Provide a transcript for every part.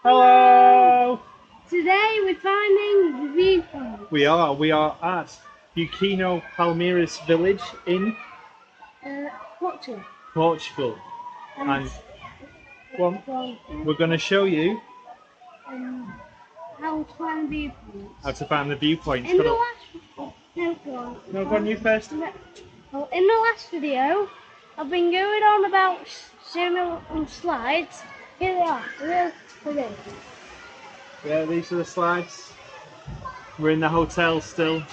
Hello! Today we're finding the viewpoint. We are at Ukino Palmeiras village in Portugal. Portugal. And well, we're going to show you How to find the viewpoint. how to find the viewpoint. In the last... No, go on. No, go on, you first. Well, in the last video, I've been going on about swimming on slides. Here they are. Yeah, these are the slides. We're in the hotel still.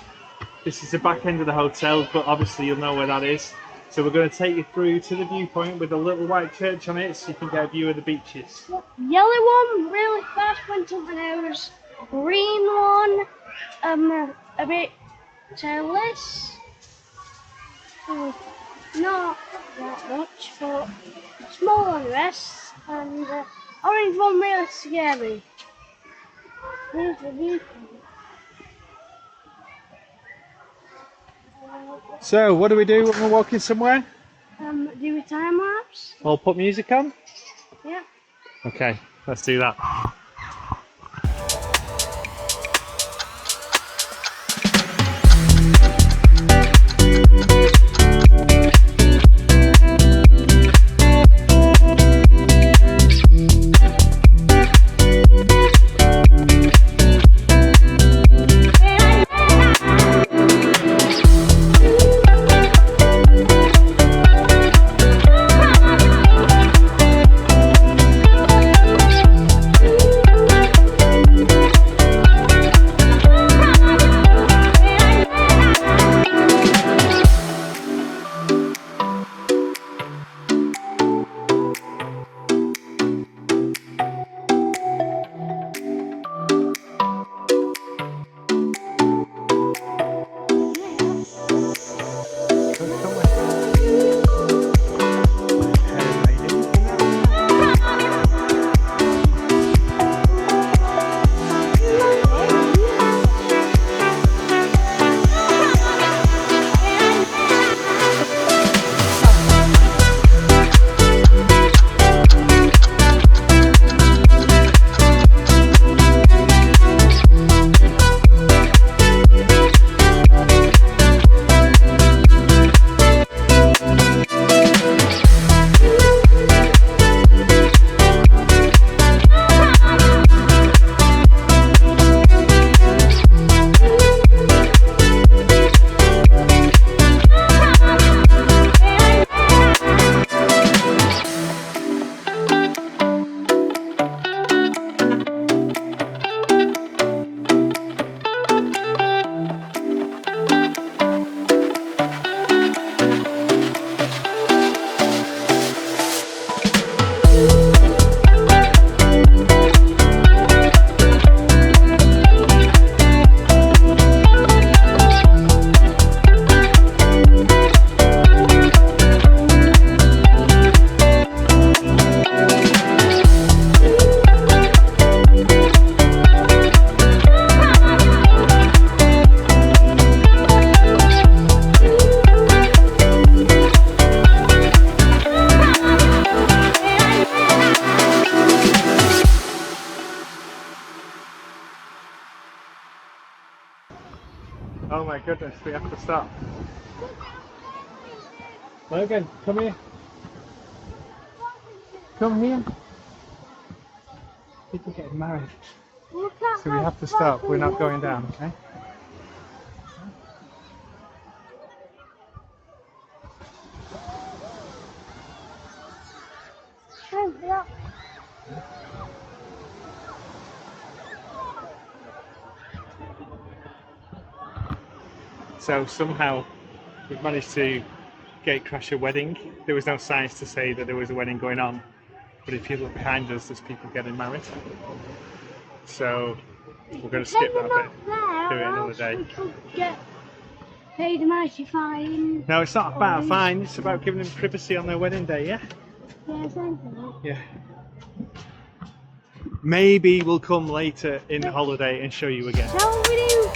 This is the back end of the hotel, but obviously you'll know where that is. So we're going to take you through to the viewpoint with a little white church on it so you can get a view of the beaches. Yellow one, really fast, went up my nose. Green one, a bit less. Not that much, but small on the rest. And orange one really scary. Here's the viewpoint. So, what do we do when we're walking somewhere? Do a time lapse? I'll put music on. Yeah. Okay, let's do that. Oh my goodness, we have to stop. Logan, come here. Come here. People getting married. So we have to stop. We're not going down, okay? So somehow we've managed to gatecrash a wedding. There was no signs to say that there was a wedding going on, but if you look behind us, there's people getting married. So we're going to skip that bit, do it another day. We could get paid a mighty fine. No, it's not about a fine, it's about giving them privacy on their wedding day, yeah? Yeah, something. Yeah. Maybe we'll come later in the holiday and show you again. Shall we do?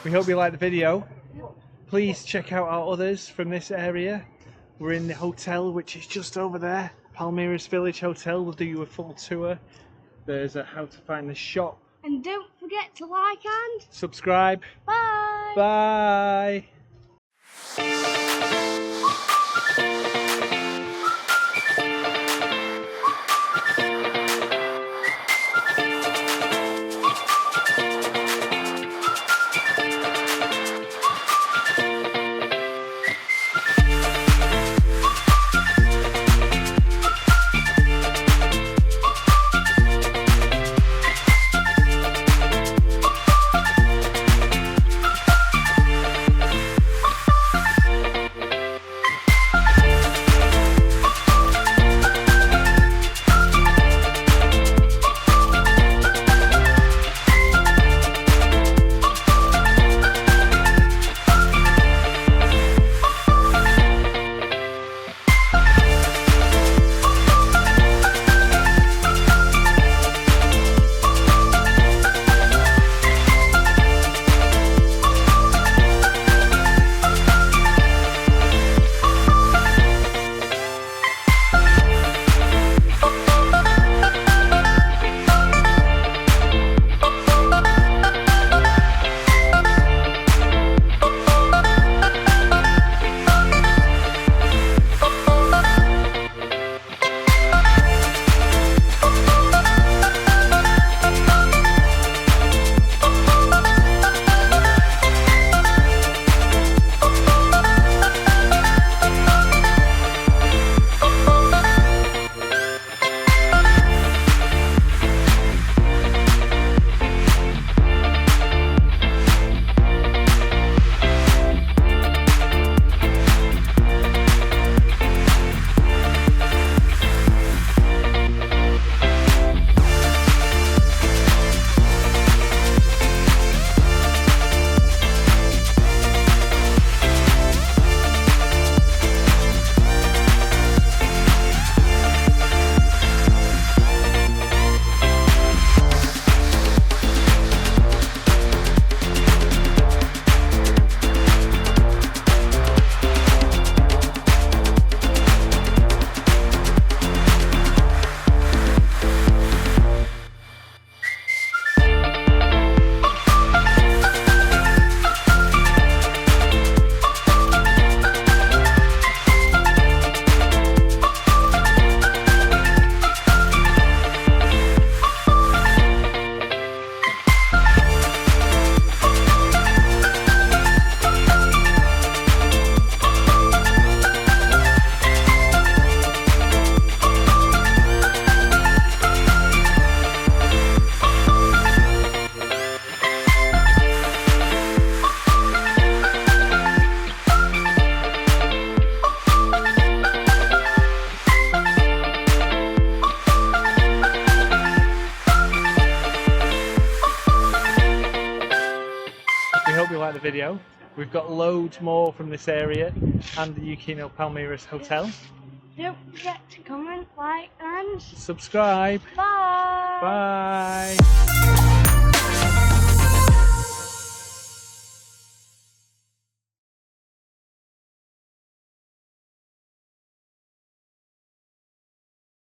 We hope you liked the video. Please check out our others from this area. We're in the hotel, which is just over there, Palmeiras Village Hotel. We'll do you a full tour. There's a how to find the shop. And don't forget to like and subscribe. bye. Bye. Hope you like the video. We've got loads more from this area and the Ukino Palmeiras Hotel. Don't forget to comment, like and subscribe. bye. Bye.